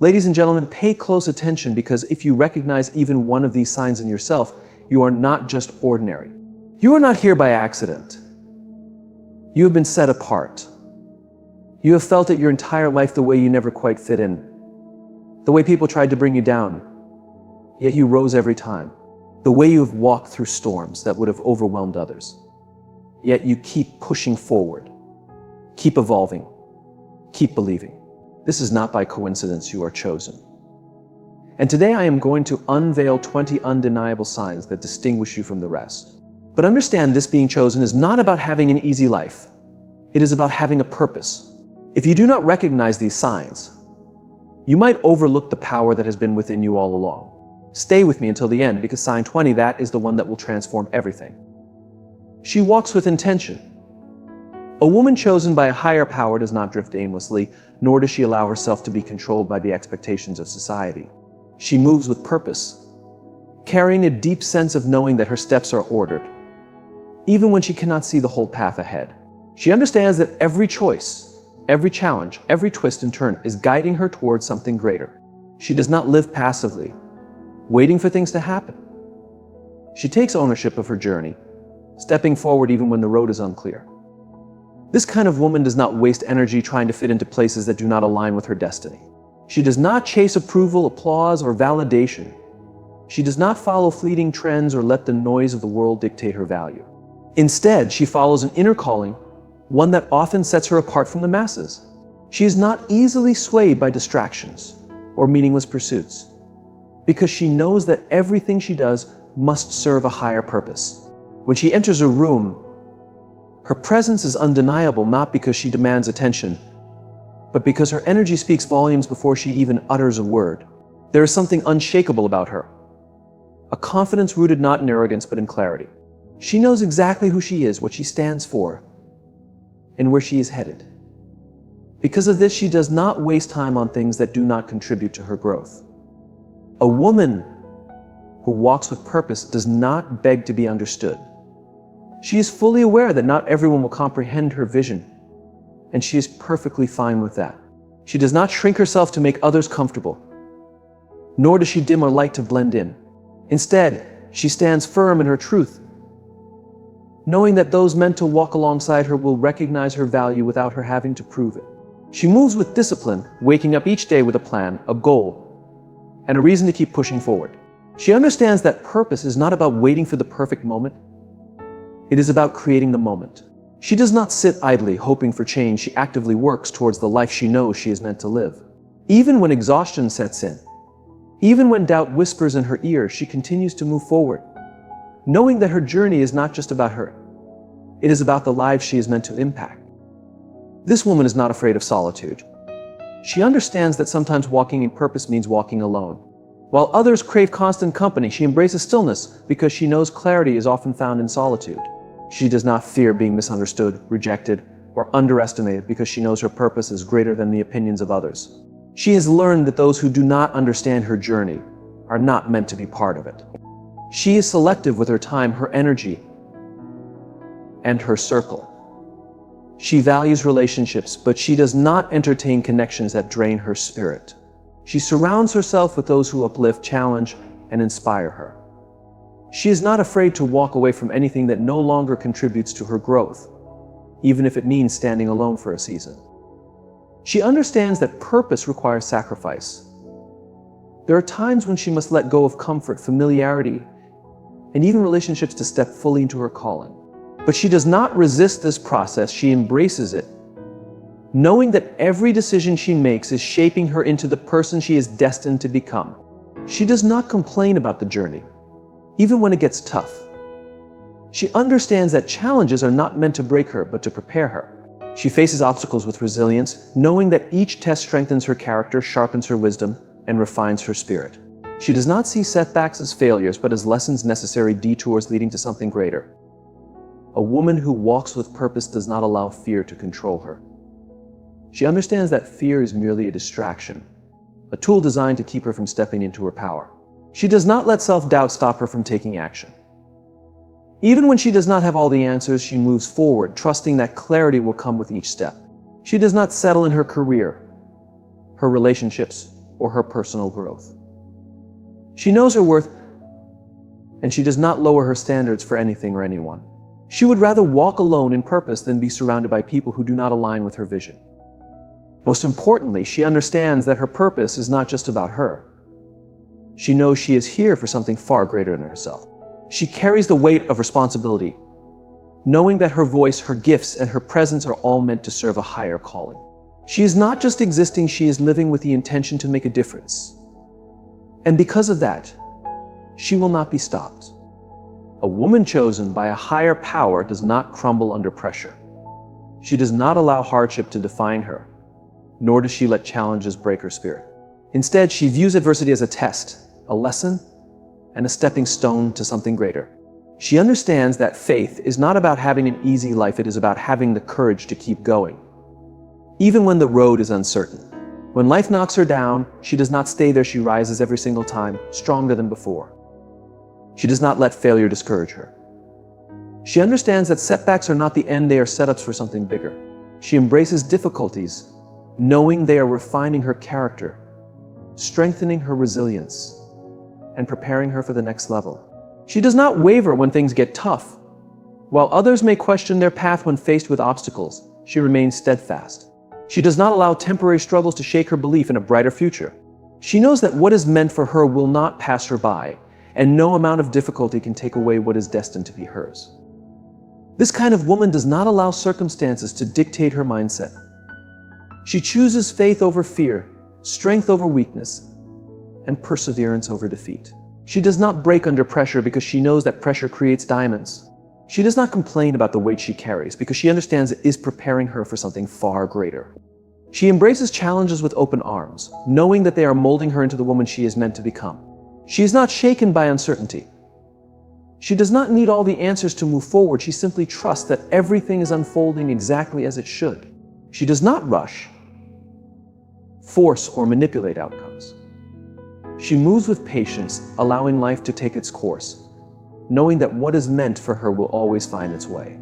Ladies and gentlemen, pay close attention, because if you recognize even one of these signs in yourself, you are not just ordinary. You are not here by accident. You have been set apart. You have felt it your entire life the way you never quite fit in, the way people tried to bring you down, yet you rose every time, the way you have walked through storms that would have overwhelmed others, yet you keep pushing forward, keep evolving, keep believing. This is not by coincidence you are chosen. And today I am going to unveil 20 undeniable signs that distinguish you from the rest. But understand, this being chosen is not about having an easy life. It is about having a purpose. If you do not recognize these signs, you might overlook the power that has been within you all along. Stay with me until the end, because sign 20, that is the one that will transform everything. She walks with intention. A woman chosen by a higher power does not drift aimlessly, nor does she allow herself to be controlled by the expectations of society. She moves with purpose, carrying a deep sense of knowing that her steps are ordered, even when she cannot see the whole path ahead. She understands that every choice, every challenge, every twist and turn is guiding her towards something greater. She does not live passively, waiting for things to happen. She takes ownership of her journey, stepping forward even when the road is unclear. This kind of woman does not waste energy trying to fit into places that do not align with her destiny. She does not chase approval, applause, or validation. She does not follow fleeting trends or let the noise of the world dictate her value. Instead, she follows an inner calling, one that often sets her apart from the masses. She is not easily swayed by distractions or meaningless pursuits, because she knows that everything she does must serve a higher purpose. When she enters a room, her presence is undeniable, not because she demands attention, but because her energy speaks volumes before she even utters a word. There is something unshakable about her, a confidence rooted not in arrogance but in clarity. She knows exactly who she is, what she stands for, and where she is headed. Because of this, she does not waste time on things that do not contribute to her growth. A woman who walks with purpose does not beg to be understood. She is fully aware that not everyone will comprehend her vision, and she is perfectly fine with that. She does not shrink herself to make others comfortable, nor does she dim her light to blend in. Instead, she stands firm in her truth, knowing that those meant to walk alongside her will recognize her value without her having to prove it. She moves with discipline, waking up each day with a plan, a goal, and a reason to keep pushing forward. She understands that purpose is not about waiting for the perfect moment. It is about creating the moment. She does not sit idly hoping for change. She actively works towards the life she knows she is meant to live. Even when exhaustion sets in, even when doubt whispers in her ear, she continues to move forward, knowing that her journey is not just about her. It is about the lives she is meant to impact. This woman is not afraid of solitude. She understands that sometimes walking in purpose means walking alone. While others crave constant company, she embraces stillness because she knows clarity is often found in solitude. She does not fear being misunderstood, rejected, or underestimated, because she knows her purpose is greater than the opinions of others. She has learned that those who do not understand her journey are not meant to be part of it. She is selective with her time, her energy, and her circle. She values relationships, but she does not entertain connections that drain her spirit. She surrounds herself with those who uplift, challenge, and inspire her. She is not afraid to walk away from anything that no longer contributes to her growth, even if it means standing alone for a season. She understands that purpose requires sacrifice. There are times when she must let go of comfort, familiarity, and even relationships to step fully into her calling. But she does not resist this process. She embraces it, knowing that every decision she makes is shaping her into the person she is destined to become. She does not complain about the journey, even when it gets tough. She understands that challenges are not meant to break her, but to prepare her. She faces obstacles with resilience, knowing that each test strengthens her character, sharpens her wisdom, and refines her spirit. She does not see setbacks as failures, but as lessons, necessary detours leading to something greater. A woman who walks with purpose does not allow fear to control her. She understands that fear is merely a distraction, a tool designed to keep her from stepping into her power. She does not let self-doubt stop her from taking action. Even when she does not have all the answers, she moves forward, trusting that clarity will come with each step. She does not settle in her career, her relationships, or her personal growth. She knows her worth, and she does not lower her standards for anything or anyone. She would rather walk alone in purpose than be surrounded by people who do not align with her vision. Most importantly, she understands that her purpose is not just about her. She knows she is here for something far greater than herself. She carries the weight of responsibility, knowing that her voice, her gifts, and her presence are all meant to serve a higher calling. She is not just existing, she is living with the intention to make a difference. And because of that, she will not be stopped. A woman chosen by a higher power does not crumble under pressure. She does not allow hardship to define her, nor does she let challenges break her spirit. Instead, she views adversity as a test, a lesson, and a stepping stone to something greater. She understands that faith is not about having an easy life, it is about having the courage to keep going, even when the road is uncertain. When life knocks her down, she does not stay there, she rises every single time, stronger than before. She does not let failure discourage her. She understands that setbacks are not the end, they are setups for something bigger. She embraces difficulties, knowing they are refining her character, strengthening her resilience, and preparing her for the next level. She does not waver when things get tough. While others may question their path when faced with obstacles, she remains steadfast. She does not allow temporary struggles to shake her belief in a brighter future. She knows that what is meant for her will not pass her by, and no amount of difficulty can take away what is destined to be hers. This kind of woman does not allow circumstances to dictate her mindset. She chooses faith over fear, strength over weakness, and perseverance over defeat. She does not break under pressure because she knows that pressure creates diamonds. She does not complain about the weight she carries because she understands it is preparing her for something far greater. She embraces challenges with open arms, knowing that they are molding her into the woman she is meant to become. She is not shaken by uncertainty. She does not need all the answers to move forward. She simply trusts that everything is unfolding exactly as it should. She does not rush, force, or manipulate outcomes. She moves with patience, allowing life to take its course, knowing that what is meant for her will always find its way.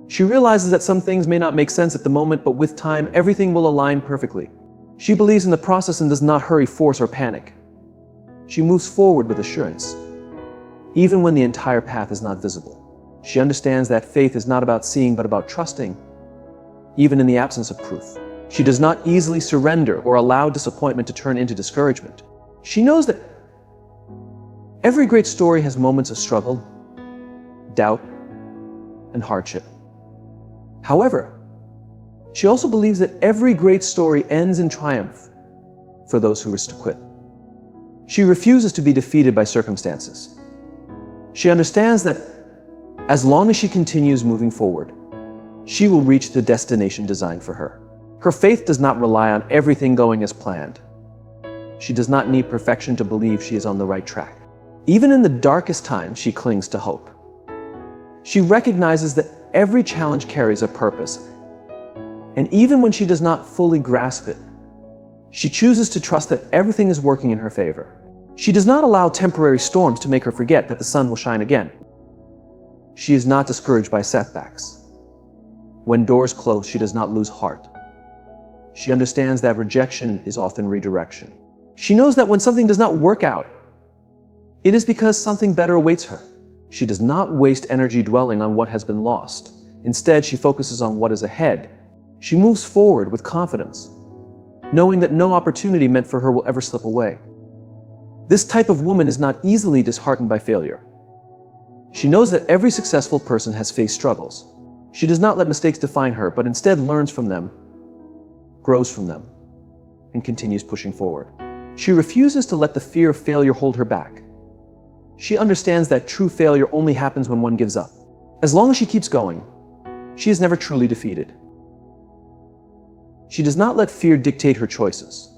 She realizes that some things may not make sense at the moment, but with time, everything will align perfectly. She believes in the process and does not hurry, force, or panic. She moves forward with assurance, even when the entire path is not visible. She understands that faith is not about seeing, but about trusting, even in the absence of proof. She does not easily surrender or allow disappointment to turn into discouragement. She knows that every great story has moments of struggle, doubt, and hardship. However, she also believes that every great story ends in triumph for those who risk to quit. She refuses to be defeated by circumstances. She understands that as long as she continues moving forward, she will reach the destination designed for her. Her faith does not rely on everything going as planned. She does not need perfection to believe she is on the right track. Even in the darkest times, she clings to hope. She recognizes that every challenge carries a purpose, and even when she does not fully grasp it, she chooses to trust that everything is working in her favor. She does not allow temporary storms to make her forget that the sun will shine again. She is not discouraged by setbacks. When doors close, she does not lose heart. She understands that rejection is often redirection. She knows that when something does not work out, it is because something better awaits her. She does not waste energy dwelling on what has been lost. Instead, she focuses on what is ahead. She moves forward with confidence, knowing that no opportunity meant for her will ever slip away. This type of woman is not easily disheartened by failure. She knows that every successful person has faced struggles. She does not let mistakes define her, but instead learns from them, grows from them, and continues pushing forward. She refuses to let the fear of failure hold her back. She understands that true failure only happens when one gives up. As long as she keeps going, she is never truly defeated. She does not let fear dictate her choices.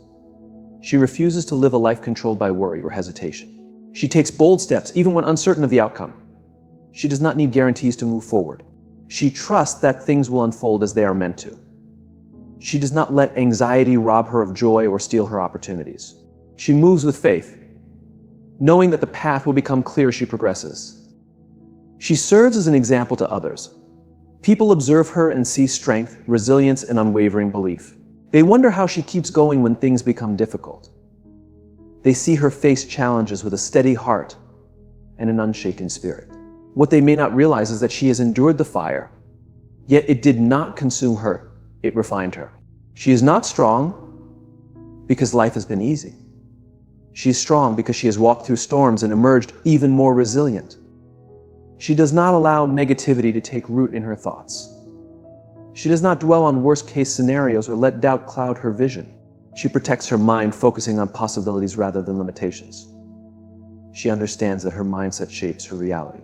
She refuses to live a life controlled by worry or hesitation. She takes bold steps even when uncertain of the outcome. She does not need guarantees to move forward. She trusts that things will unfold as they are meant to. She does not let anxiety rob her of joy or steal her opportunities. She moves with faith, knowing that the path will become clear as she progresses. She serves as an example to others. People observe her and see strength, resilience, and unwavering belief. They wonder how she keeps going when things become difficult. They see her face challenges with a steady heart and an unshaken spirit. What they may not realize is that she has endured the fire, yet it did not consume her, it refined her. She is not strong because life has been easy. She is strong because she has walked through storms and emerged even more resilient. She does not allow negativity to take root in her thoughts. She does not dwell on worst-case scenarios or let doubt cloud her vision. She protects her mind, focusing on possibilities rather than limitations. She understands that her mindset shapes her reality,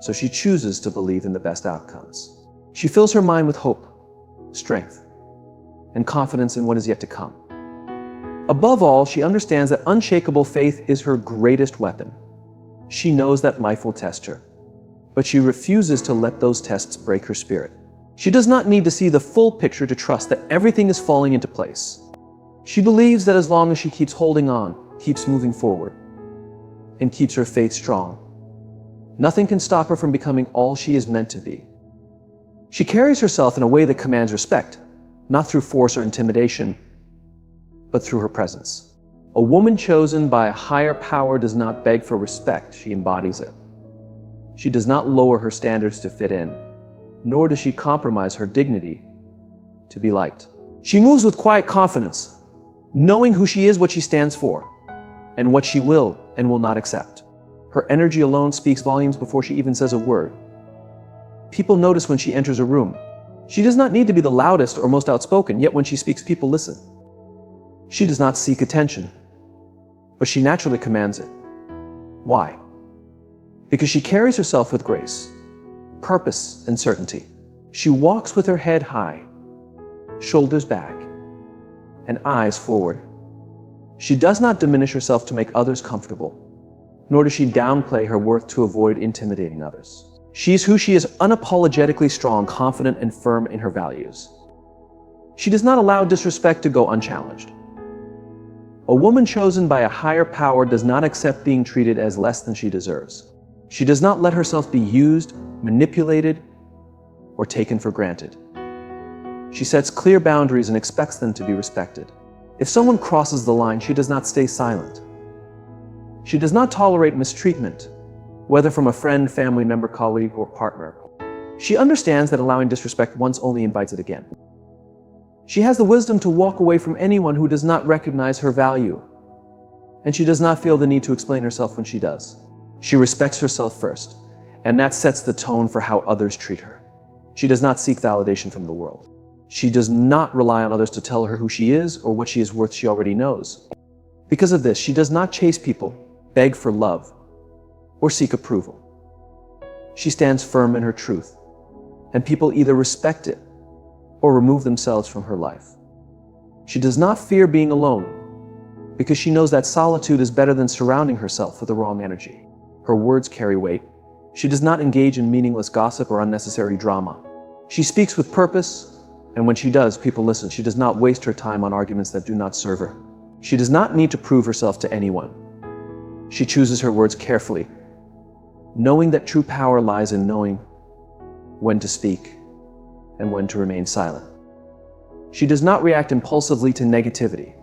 so she chooses to believe in the best outcomes. She fills her mind with hope, strength, and confidence in what is yet to come. Above all, she understands that unshakable faith is her greatest weapon. She knows that life will test her, but she refuses to let those tests break her spirit. She does not need to see the full picture to trust that everything is falling into place. She believes that as long as she keeps holding on, keeps moving forward, and keeps her faith strong, nothing can stop her from becoming all she is meant to be. She carries herself in a way that commands respect, not through force or intimidation, but through her presence. A woman chosen by a higher power does not beg for respect, she embodies it. She does not lower her standards to fit in, nor does she compromise her dignity to be liked. She moves with quiet confidence, knowing who she is, what she stands for, and what she will and will not accept. Her energy alone speaks volumes before she even says a word. People notice when she enters a room. She does not need to be the loudest or most outspoken, yet when she speaks, people listen. She does not seek attention, but she naturally commands it. Why? Because she carries herself with grace, purpose, and certainty. She walks with her head high, shoulders back, and eyes forward. She does not diminish herself to make others comfortable, nor does she downplay her worth to avoid intimidating others. She is who she is, unapologetically strong, confident, and firm in her values. She does not allow disrespect to go unchallenged. A woman chosen by a higher power does not accept being treated as less than she deserves. She does not let herself be used, manipulated, or taken for granted. She sets clear boundaries and expects them to be respected. If someone crosses the line, she does not stay silent. She does not tolerate mistreatment, whether from a friend, family member, colleague, or partner. She understands that allowing disrespect once only invites it again. She has the wisdom to walk away from anyone who does not recognize her value, and she does not feel the need to explain herself when she does. She respects herself first, and that sets the tone for how others treat her. She does not seek validation from the world. She does not rely on others to tell her who she is or what she is worth. She already knows. Because of this, she does not chase people, beg for love, or seek approval. She stands firm in her truth, and people either respect it or remove themselves from her life. She does not fear being alone, because she knows that solitude is better than surrounding herself with the wrong energy. Her words carry weight. She does not engage in meaningless gossip or unnecessary drama. She speaks with purpose, and when she does, people listen. She does not waste her time on arguments that do not serve her. She does not need to prove herself to anyone. She chooses her words carefully, knowing that true power lies in knowing when to speak and when to remain silent. She does not react impulsively to negativity.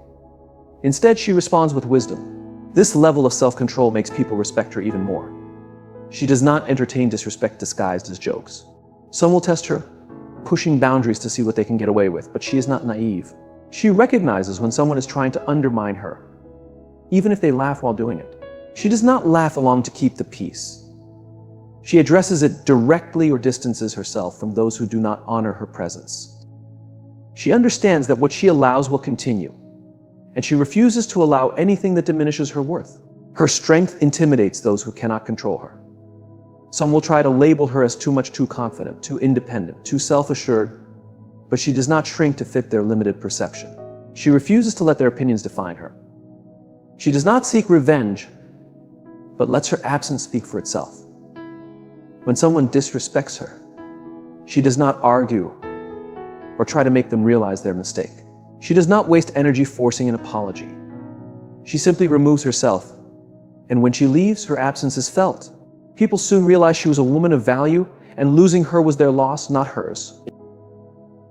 Instead, she responds with wisdom. This level of self-control makes people respect her even more. She does not entertain disrespect disguised as jokes. Some will test her, pushing boundaries to see what they can get away with, but she is not naive. She recognizes when someone is trying to undermine her, even if they laugh while doing it. She does not laugh along to keep the peace. She addresses it directly or distances herself from those who do not honor her presence. She understands that what she allows will continue, and she refuses to allow anything that diminishes her worth. Her strength intimidates those who cannot control her. Some will try to label her as too much, too confident, too independent, too self-assured, but she does not shrink to fit their limited perception. She refuses to let their opinions define her. She does not seek revenge, but lets her absence speak for itself. When someone disrespects her, she does not argue or try to make them realize their mistake. She does not waste energy forcing an apology. She simply removes herself, and when she leaves, her absence is felt. People soon realize she was a woman of value, and losing her was their loss, not hers.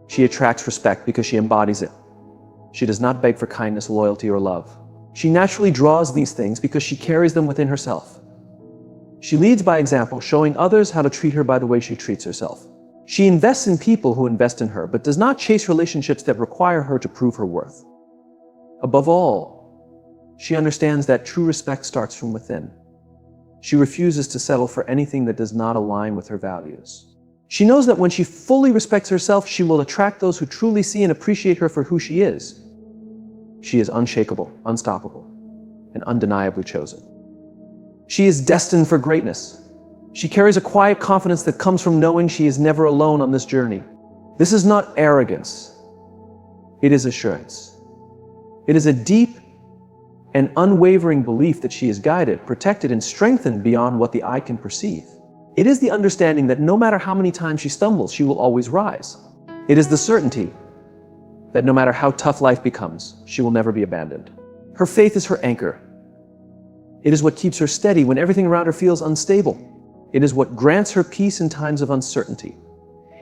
She attracts respect because she embodies it. She does not beg for kindness, loyalty, or love. She naturally draws these things because she carries them within herself. She leads by example, showing others how to treat her by the way she treats herself. She invests in people who invest in her, but does not chase relationships that require her to prove her worth. Above all, she understands that true respect starts from within. She refuses to settle for anything that does not align with her values. She knows that when she fully respects herself, she will attract those who truly see and appreciate her for who she is. She is unshakable, unstoppable, and undeniably chosen. She is destined for greatness. She carries a quiet confidence that comes from knowing she is never alone on this journey. This is not arrogance. It is assurance. It is a deep and unwavering belief that she is guided, protected, and strengthened beyond what the eye can perceive. It is the understanding that no matter how many times she stumbles, she will always rise. It is the certainty that no matter how tough life becomes, she will never be abandoned. Her faith is her anchor. It is what keeps her steady when everything around her feels unstable. It is what grants her peace in times of uncertainty.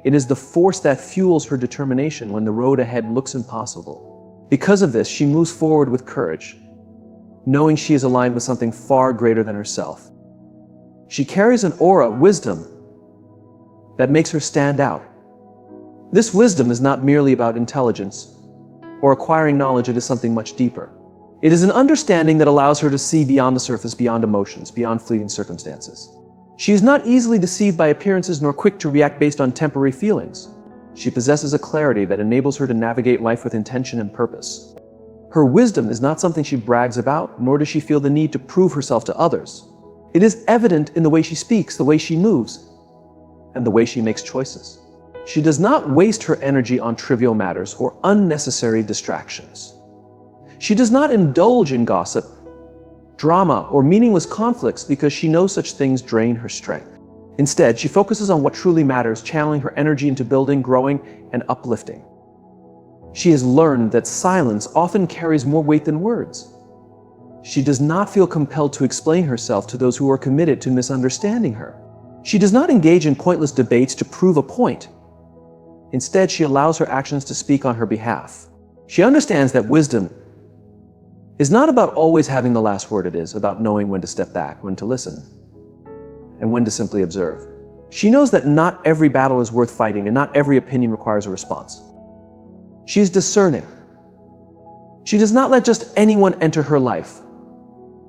It is the force that fuels her determination when the road ahead looks impossible. Because of this, she moves forward with courage, knowing she is aligned with something far greater than herself. She carries an aura, wisdom, that makes her stand out. This wisdom is not merely about intelligence or acquiring knowledge. It is something much deeper. It is an understanding that allows her to see beyond the surface, beyond emotions, beyond fleeting circumstances. She is not easily deceived by appearances nor quick to react based on temporary feelings. She possesses a clarity that enables her to navigate life with intention and purpose. Her wisdom is not something she brags about, nor does she feel the need to prove herself to others. It is evident in the way she speaks, the way she moves, and the way she makes choices. She does not waste her energy on trivial matters or unnecessary distractions. She does not indulge in gossip, drama, or meaningless conflicts because she knows such things drain her strength. Instead, she focuses on what truly matters, channeling her energy into building, growing, and uplifting. She has learned that silence often carries more weight than words. She does not feel compelled to explain herself to those who are committed to misunderstanding her. She does not engage in pointless debates to prove a point. Instead, she allows her actions to speak on her behalf. She understands that wisdom is not about always having the last word. It is about knowing when to step back, when to listen, and when to simply observe. She knows that not every battle is worth fighting and not every opinion requires a response. She is discerning. She does not let just anyone enter her life.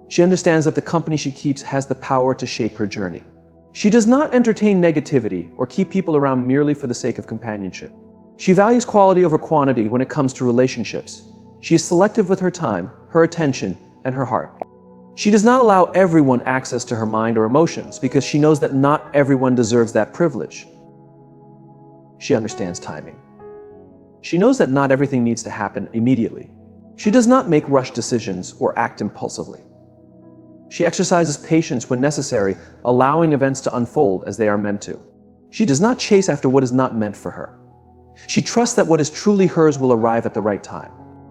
She understands that the company she keeps has the power to shape her journey. She does not entertain negativity or keep people around merely for the sake of companionship. She values quality over quantity when it comes to relationships. She is selective with her time, her attention, and her heart. She does not allow everyone access to her mind or emotions because she knows that not everyone deserves that privilege. She understands timing. She knows that not everything needs to happen immediately. She does not make rushed decisions or act impulsively. She exercises patience when necessary, allowing events to unfold as they are meant to. She does not chase after what is not meant for her. She trusts that what is truly hers will arrive at the right time.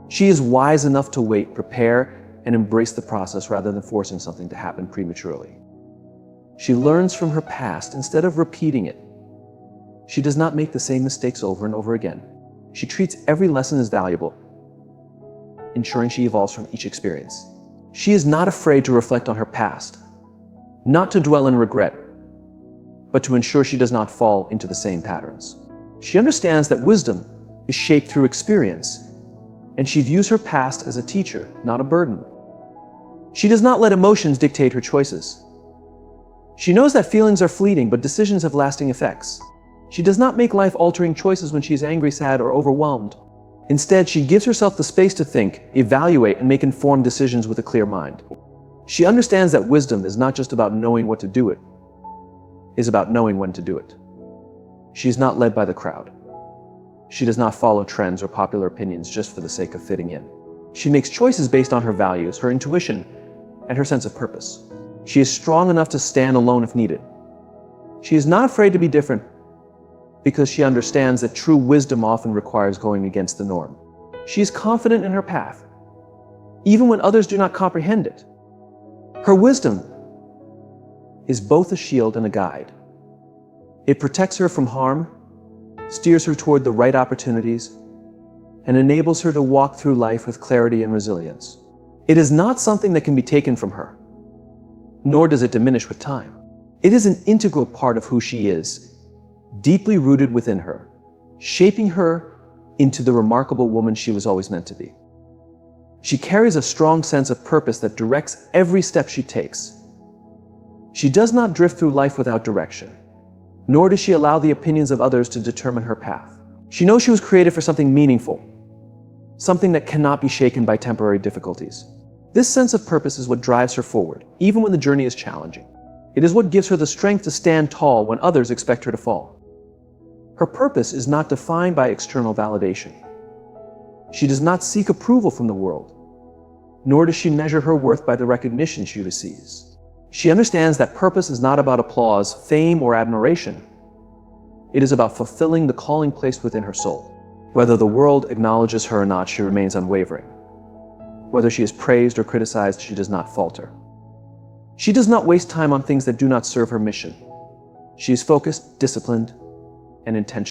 She is wise enough to wait, prepare, and embrace the process rather than forcing something to happen prematurely. She learns from her past instead of repeating it. She does not make the same mistakes over and over again. She treats every lesson as valuable, ensuring she evolves from each experience. She is not afraid to reflect on her past, not to dwell in regret, but to ensure she does not fall into the same patterns. She understands that wisdom is shaped through experience, and she views her past as a teacher, not a burden. She does not let emotions dictate her choices. She knows that feelings are fleeting, but decisions have lasting effects. She does not make life-altering choices when she is angry, sad, or overwhelmed. Instead, she gives herself the space to think, evaluate, and make informed decisions with a clear mind. She understands that wisdom is not just about knowing what to do, it is about knowing when to do it. She is not led by the crowd. She does not follow trends or popular opinions just for the sake of fitting in. She makes choices based on her values, her intuition, and her sense of purpose. She is strong enough to stand alone if needed. She is not afraid to be different because she understands that true wisdom often requires going against the norm. She is confident in her path, even when others do not comprehend it. Her wisdom is both a shield and a guide. It protects her from harm, steers her toward the right opportunities, and enables her to walk through life with clarity and resilience. It is not something that can be taken from her, nor does it diminish with time. It is an integral part of who she is, deeply rooted within her, shaping her into the remarkable woman she was always meant to be. She carries a strong sense of purpose that directs every step she takes. She does not drift through life without direction, nor does she allow the opinions of others to determine her path. She knows she was created for something meaningful, something that cannot be shaken by temporary difficulties. This sense of purpose is what drives her forward, even when the journey is challenging. It is what gives her the strength to stand tall when others expect her to fall. Her purpose is not defined by external validation. She does not seek approval from the world, nor does she measure her worth by the recognition she receives. She understands that purpose is not about applause, fame, or admiration. It is about fulfilling the calling placed within her soul. Whether the world acknowledges her or not, she remains unwavering. Whether she is praised or criticized, she does not falter. She does not waste time on things that do not serve her mission. She is focused, disciplined, and intentional.